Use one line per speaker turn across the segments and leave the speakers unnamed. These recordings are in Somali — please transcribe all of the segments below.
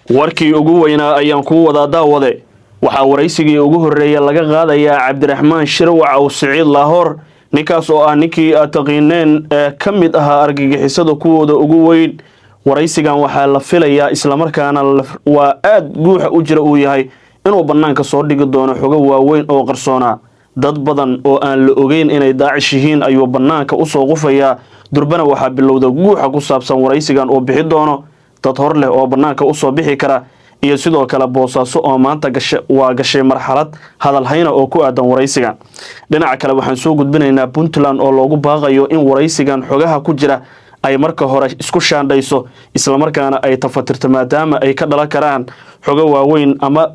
warkii ugu weynaa ayaan ku wada daawade waxa waraysigii ugu horeeyay laga qaadayaa Cabdiraxmaan Shirwac oo Siciid Lahore ninkaas oo ah ninkii taqiineen kamid ahaa argagixisada kuwooda ugu weyn waraysigan waxa la filayaa isla markaana waa aad guuxa u jira uu yahay inuu banaanka soo dhigi doono xogo waaweyn oo qarsoona dad badan oo aan la ogeyn inay daacish yihiin ayuu banaanka u soo qufaya durbana waxa bilowda guuxa ku saabsan waraysigan oo bixi doono dad hor leh oo banaanka u soo bixi kara iyo sidoo kale Boosaaso oo maanta gashay marxalad hadal hayna oo ku aadan waraysigan dhinaca kale waxaan soo gudbinaynaa Puntland oo loogu baaqayo in waraysigan xogaha ku jira ay marka hore isku shaandhayso isla markaana ay tafatirto maadaama ay ka dhalan karaan xogo waaweyn ama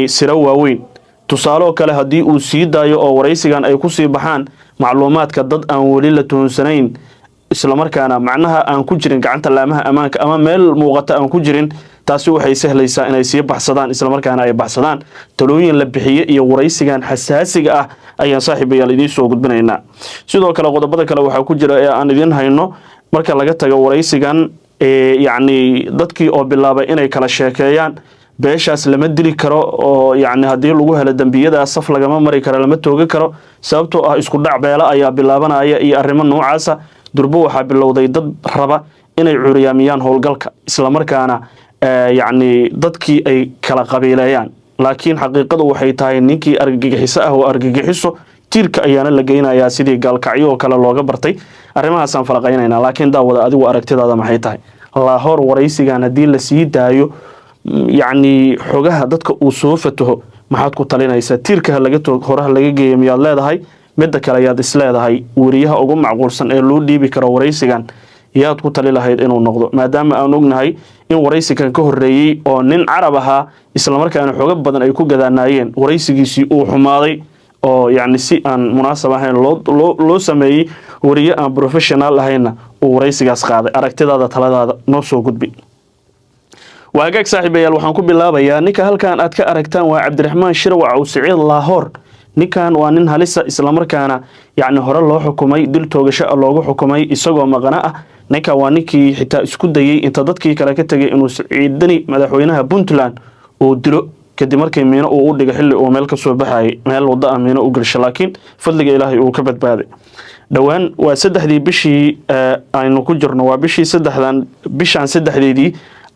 sira waaweyn tusaalo kale hadii uu sii daayo oo waraysigan ay ku sii baxaan macluumaadka dad aan wali la toonsanayn isla markaana macnaha aan ku jirin gacanta laamaha amaanka ama meel muuqata aan ku jirin taasi waxay sahlaysaa inay sii baxsadaan isla markaana ay baxsadaan talooyin la bixiyo iyo waraysigan xasaasiga ah ayaan saaxiibayaal idin soo gudbinaynaa sidoo kale qodobada kale waxa ku jira ee aan idin hayno marka laga tago waraysigan dadkii oo bilaabay inay kala sheekeeyaan beeshaas lama dili karo oo hadii lagu helo dambiyada saf lagama mari karo lama tooga karo sababtoo ah isku dhac beela ayaa bilaabanaya iyo arrimo noocaas durbo waxa bilowday dad raba inay curiyaamiyaan howlgalka isla markaana dadkii ay kala qabiilayaan laakiin xaqiiqadu waxay tahay ninkii argagixiso ah oo argagixiso tiirka ayaana la geynayaa sidii gaalkacyo oo kale looga bartay arrimahaas aan falaqaynayna laakiin daawada adigu aragtidaada maxay tahay Lahore waraysigan hadii la sii daayo xogaha dadka uu soo fataho maxaad ku talinaysaa tiirka laga horaha laga geeyo miyaad leedahay mid kale ayaad isleedahay wariyaha ugu macquulsan ee loo dhiibi karo waraysigan yaad ku tali lahayd inuu noqdo maadaama aan ognahay in waraysigan ka horeeyay oo nin carab ahaa isla markaana xogo badan ay ku gadaanayeen waraysigiisii uu xumaaday oo si aan munaasab ahayn loo sameeyay wariye aan professional ahayna uu waraysigaas qaaday aragtidaada taladaada noo soo gudbi waagaag saaxiibayaal waxaan ku bilaabayaa ninka halkan aad ka aragtaan waa Cabdiraxmaan Shirwac oo Siciid Lahore ninkan waa nin halisa isla markaana hore loo xukumay dil toogasho loogu xukumay isagoo maqana ah ninka waa ninkii xitaa isku dayay inta dadkii kale ka tagay inuu Siciidani madaxweynaha Puntland oo dilo kadib markii miino uu u dhigay xilli uu meel ka soo baxay meel wada miino u galshay laakiin fadliga Ilaahay uu ka badbaaday dhawaan waa saddexdii bishii aynu ku jirno waa bishii saddexdan bishan saddexdeedii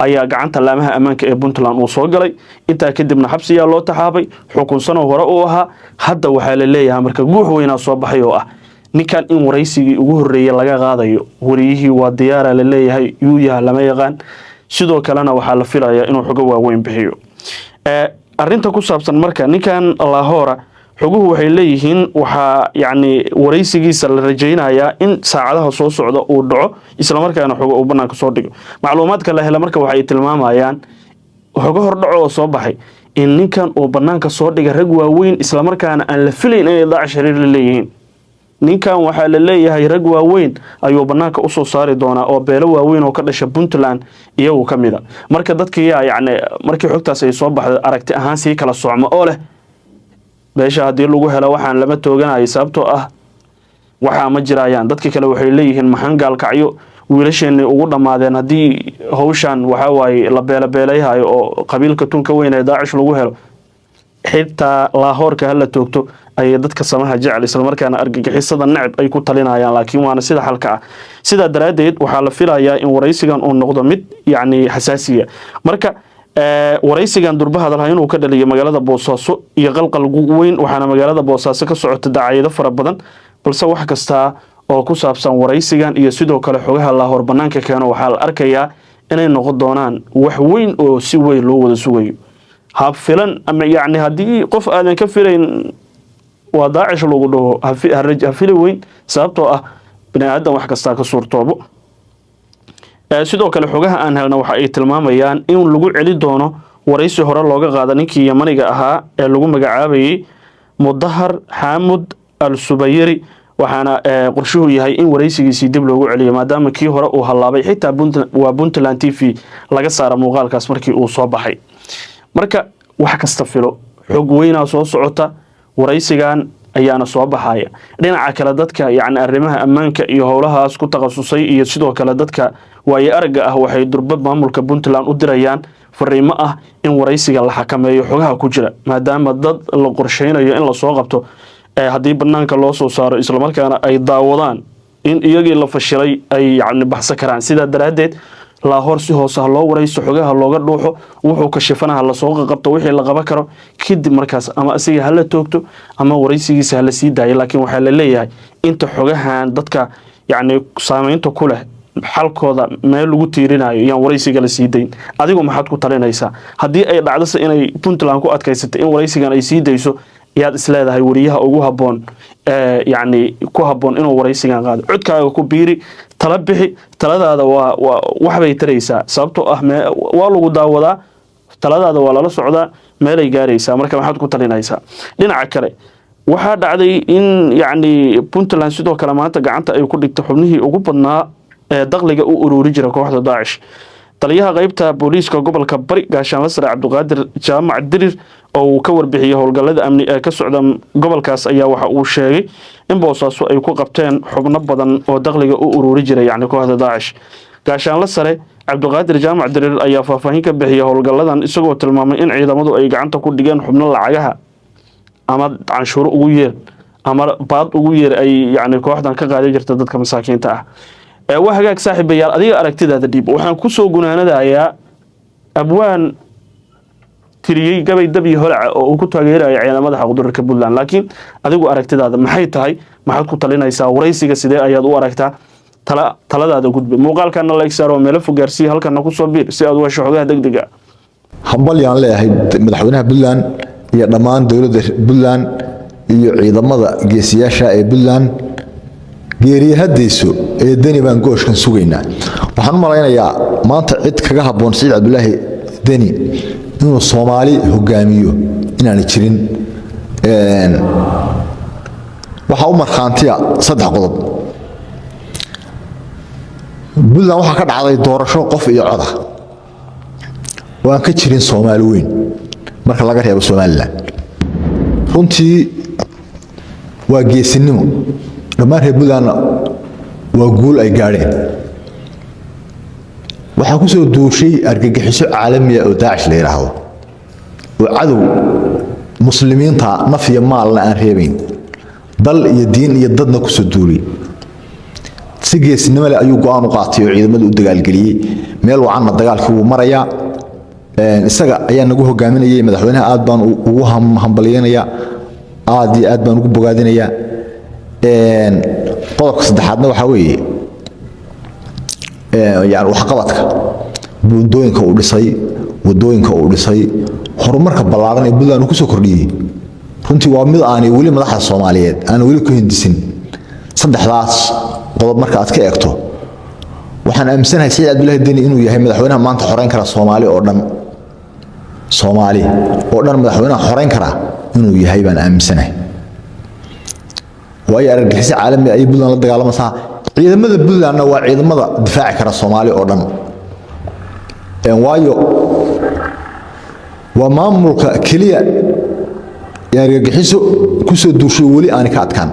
ayaa gacanta laamaha amaanka ee Puntland uu soo galay inta kadibna xabsiga loo taxaabay xukun sano hore uu ahaa hadda waxa la leeyahay marka guux weyna soo baxay oo ah ninkan in waraysigii ugu horeeyay laga qaadayo wariyihii waa diyaar la leeyahay yuu yahay lama yaqaan sidoo kalena waxa la filayaa inuu xogo waaweyn bixiyo arinta ku saabsan marka ninkan Lahore xoguhu waxay leeyihiin waxa waraysigiisa la rajaynayaa in saacadaha soo socda uu dhaco isla markaana xogo uu banaanka soo dhigo macluumaadka la helo marka waxay tilmaamayaan xogo hor dhaco oo soo baxay in ninkan uu banaanka soo dhiga rag waaweyn isla markaana aan la filayn inay daacish xiriir la leeyihiin ninkan waxa la leeyahay rag waaweyn ayuu banaanka u soo saari doonaa oo beelo waaweyn oo ka dhashay Puntland iyagu kamida marka dadkii markii xogtaas ay soo baxday aragti ahaan si kala socmo oo leh beesha hadii lagu helo waxaan lama tooganayo sababtoo ah waxa ma jirayaan dadkii kale waxay leeyihiin maxan gaalkacyo wiilasheenii ugu dhamaadeen hadii hawshan waxa waay la beelabeelayahay oo qabiilka tunka weyn ee daacish lagu helo xitaa Lahore ka la toogto ay dadka samaha jecel isla markaana argagixisada nacib ay ku talinayaan laakiin waana sida xalka ah sida daraadeed waxa la filayaa in waraysigan uu noqdo mid xasaasiya marka waraysigan durba hadalha inuu ka dhaliyo magaalada Boosaaso iyo qalqal weyn waxaana magaalada Boosaaso ka socota daacayado fara badan balse wax kasta oo ku saabsan waraysigan iyo sidoo kale xogaha Lahore banaanka keeno waxa la arkayaa inay noqon doonaan wax weyn oo si weyn loo wada sugayo hab filan ama hadii qof aadan ka filayn waa daacish lagu dhaho ha fili weyn sababtoo ah bini aadan wax kasta ka suurtoobo sidoo kale xogaha aan helna waxa ay tilmaamayaan in lagu celi doono waraysi hore looga qaada ninkii Yamaniga ahaa ee lagu magacaabayay Mudahar Hamud al-Subayri waxaana qorshuhu yahay in waraysigiisii dib loogu celiyo maadaama kii hore uu halaabay xitaa Puntland TV laga saaro muuqaalkaas markii uu soo baxay marka wax kasta filo xog weyn soo socota waraysigan ayaana soo baxaya dhinaca kale dadka arrimaha ammaanka iyo howlahaas ku takhasusay iyo sidoo kale dadka waaye aragga ah waxay durba maamulka Puntland u dirayaan fariimo ah in waraysiga la xakameeyo xogaha ku jira maadaama dad la qorsheynayo in la soo qabto haddii banaanka loo soo saaro isla markaana ay daawadaan in iyagii la fashilay ay yacni baxsan karaan sidaa daraadeed Lahore si hoos ah loo waraysto xogaha looga dhuuxo wuxuu ka shifanaha la soo qabto wixii la qaban karo kadib markaas ama asiga hala toogto ama waraysigiisa hala sii daayo laakiin waxa la leeyahay inta xogahan dadka yacni saameynta ku leh xalkooda meel lagu tiirinayo yaan waraysiga la sii dayn adigu maxaad ku talinaysaa haddii ay dhacdo inay Puntland ku adkaysatay in waraysigan ay sii dayso yaad isleedahay wariyaha ugu haboon يعني كوهبون إنه ورئيسنا قاد عدك كبيري تلبحي تلذا وحبي تريسا سبتو والو داودا تلذا ولا لصعدا ما لي جاريسا مركب حد كنت لينايسا لين عكري waxaa dhacday in yani Puntland sidoo kale maanta gacanta ay ku dhigto xubnihii ugu badnaa ee dakhliga u ururi jira kooxda Daesh taliyaha qaybta booliiska gobolka Bari gaashaan Sare Cabdiqaadir Jaamac Dirir oo ka warbixiyay howlgallada amni ee ka socda gobolkaas ayaa waxa uu sheegay in boosaaso ay ku qabteen xubno badan oo dakhliga u ururi jira yani kooxda Daesh gaashaan Sare Cabdiqaadir Jaamac Dirir ayaa faahfaahin ka bixiyay howlgalladan isagoo tilmaamay in ciidamadu ay gacanta ku dhigeen xubno lacagaha ama canshuur ugu yeer ama baad ugu yeer ay yani kooxdan ka qaaday jirta dadka masaakiinta ah waa hagaag saaxiibayaal adiga aragtidaada dib waxaan ku soo gunaanadayaa abwaan tiriyay gabay dab iyo holac oo uu ku taageerayo ciidamada xaqdarka Puntland laakiin adigu aragtidaada maxay tahay maxaad ku talinaysaa waraysiga sidee ayaad u aragtaa taladaada gudbi muuqaalkana la igsaro meel fogaarsi halkana ku soo biir si aad u hesho xogaha degdega
hambal yaan leeyahay madaxweynaha Puntland iyo dhammaan dawladda Puntland iyo ciidamada geesiyaasha ee Puntland geeriyahadayso ee dani baan gooshkan sugaynaa waxaan malaynayaa maanta cid kaga haboon Saciid Cabdullaahi Dani inuu Soomaali hogaamiyo inaan jirin waxa uu marxaantiya saddex qodob Puntland waxa ka dhacday doorasho qof iyo cod ah waan ka jirin Soomaali weyn marka laga reebo Soomaaliland runtii waa geesinimo dhammaan reer Puntland waa guul ay gaareen waxa ku soo duushay argagixiso caalami ah oo Daesh la yiraahdo oo cadow muslimiinta naf iyo maalna aan reebin dal iyo diin iyo dadna ku soo duulay si geesinimo leh ayuu go'aan u qaatay oo ciidamadu u dagaalgeliyay meel wacan dagaalkii uu maraya isaga ayaa nagu hogaaminayay madaxweynaha aad baan ugu hambalyeynaya aad iyo aad baan ugu bogaadinaya qodobka saddexaadna waxa weeye yani wax qabadka buundooyinka uu dhisay wadooyinka uu dhisay horumarka ballaaran ee Puntland uu ku soo kordhiyay runtii waa mid aan wali madaxda Soomaaliyeed aan wali ku hindisin saddexdaas qodob marka aad ka eegto waxaan aaminsanahay Saciid Cabdullaahi Dani inuu yahay madaxweynaha maanta xoreyn kara Soomaali oo dhan madaxweynaha xoreyn kara inuu yahay baan aaminsanahay way argagixis caalami ay Puntland la dagaalamasa ciidamada Puntland waa ciidamada difaaci kara Soomaali oo dhan waayo waa maamulka kaliya argagixiso ku soo duushay wali aan ka adkaan